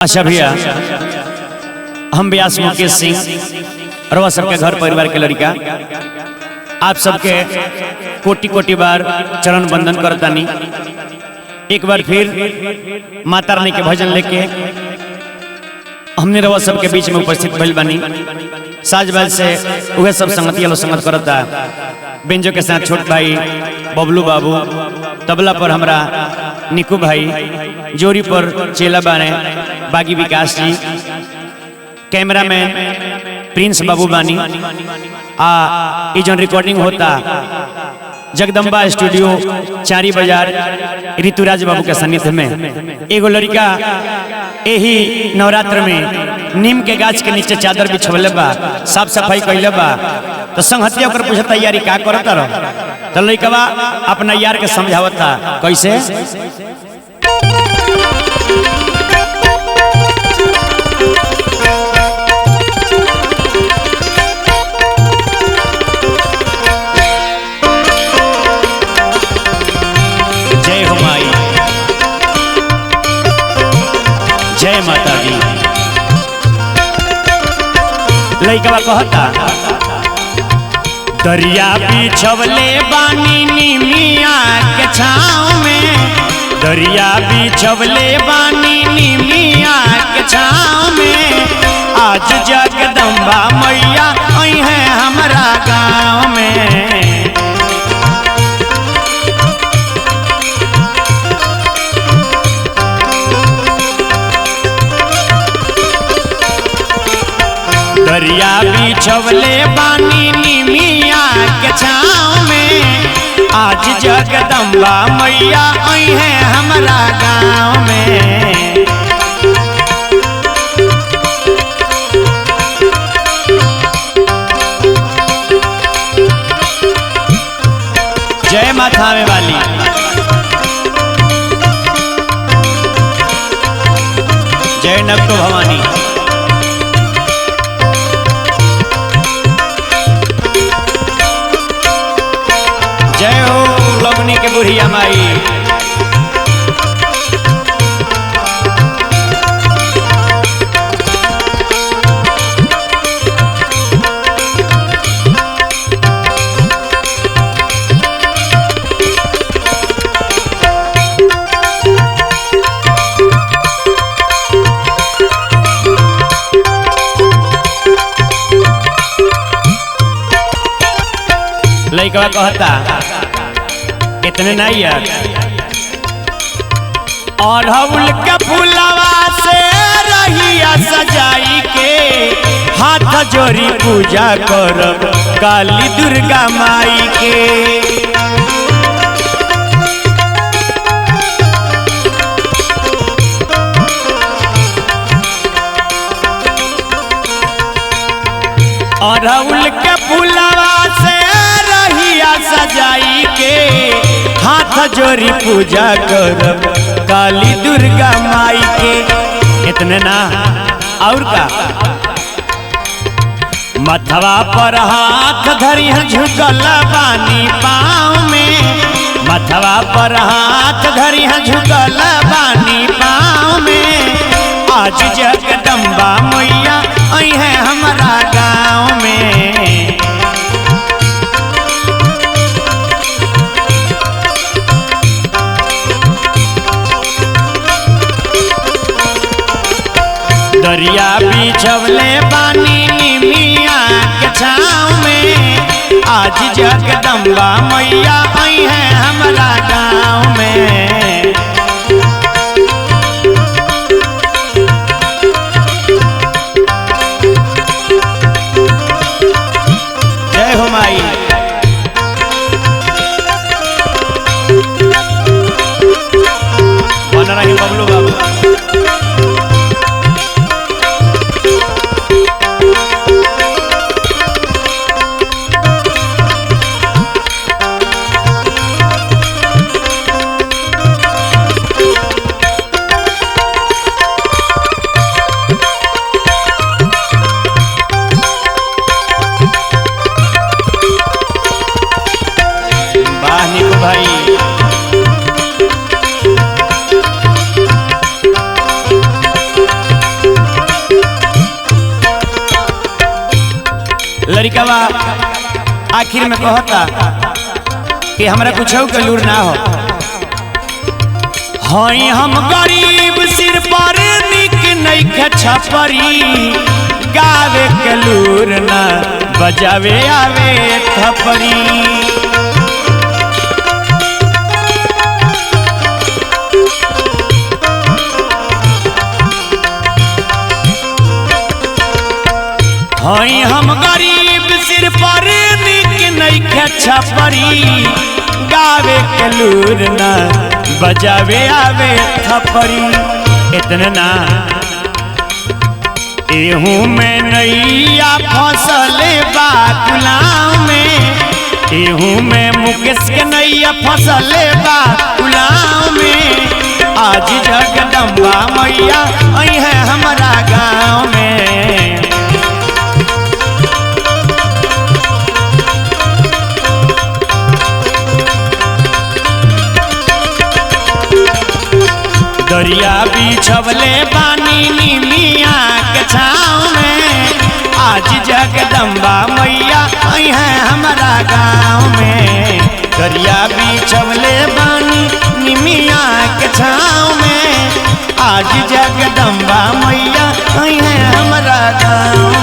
अच्छा भैया, हम व्यास मुकेश सिंह रवा सबके घर परिवार के लड़का आप सबके कोटि कोटि बार चरण बंदन करतानी। एक बार फिर माता रानी के भजन लेके हमने रवा सबके बीच में उपस्थित भइल बानी। साज बाज से वह सब संगति वालों संगत करता। बेंजो के साथ छोट भाई बबलू बाबू, तबला पर हमरा निकू भाई, जोरी पर चेला बाने बागी विकास जी, कैमरामैन प्रिंस बाबू बानी। ये जो रिकॉर्डिंग होता जगदम्बा स्टूडियो चारी बाजार ऋतुराज बाबू के सानिध्य में। एगो लड़का यही नवरात्र में नीम के गाछ के नीचे चादर बिछवले बा, साफ सफाई कैले बा। तो संगतिया ओकर पूछे तैयारी का करता रहो, तो लड़का अपना यार के समझावता कैसे। जय हो माई, जय माता दी। लइकवा कहता दरिया बिछवले बानी निमिया के छाँव में, दरिया बिछवले बानी निमिया के छाँव में। आज जगदम्बा मैया आई है हमारा गाँव में। दरिया बिछवले बानी निमिया के छाँव में। आज जगदम्बा मैया आई है हमारा गाँव में। जय माता में वाली, जय नक्को भवानी। जय हो लगनी के बुढ़िया माई। लइकवा कहता इतने नहीं यार, अड़हुल के फूलवा से रहिया सजाई के। हाथ जोड़ी पूजा करब काली दुर्गा माई के। अड़हुल के फूलवा से रहिया सजाई के। हाथ जोड़ी पूजा करब काली दुर्गा माई के। इतने ना और का, मथवा पर हाथ धरी झुकल बानी पाँव में। मथवा पर हाथ धरी झुकल बानी पाँव में। आज जगदम्बा मैया आई है हमारा गाँव में। दरिया बिछवले बानी निमिया के छाँव में। आज जगदम्बा मैया आई है हमारा गाँव में। जय हो माई, बन रही बबलू बाबू। लड़का आखिर में कहता कि हमरा कुछ के लूर ना हो। हई हम गरीब सिर पर निक नहीं छपरी, गावे के लूर ना बजावे आवे थपरी। हई हम गरीब सिर पर निक नहीं छपरी, गावे के लूर ना बजावे आवे थपरी। इतने ना एहू में नैया फसले बा गुलाम में, एहू में मुकेश के नैया फसले बा गुलाम में। आज जगदम्बा मैया आई है हमारा गाँव में। दरिया बिछवले पानी निमिया के छाँव में, आज जगदम्बा मैया आई है हमारा गाँव में। दरिया बिछवले पानी निमिया के छाँव में, आज जगदम्बा मैया आई है हमारा गाँव।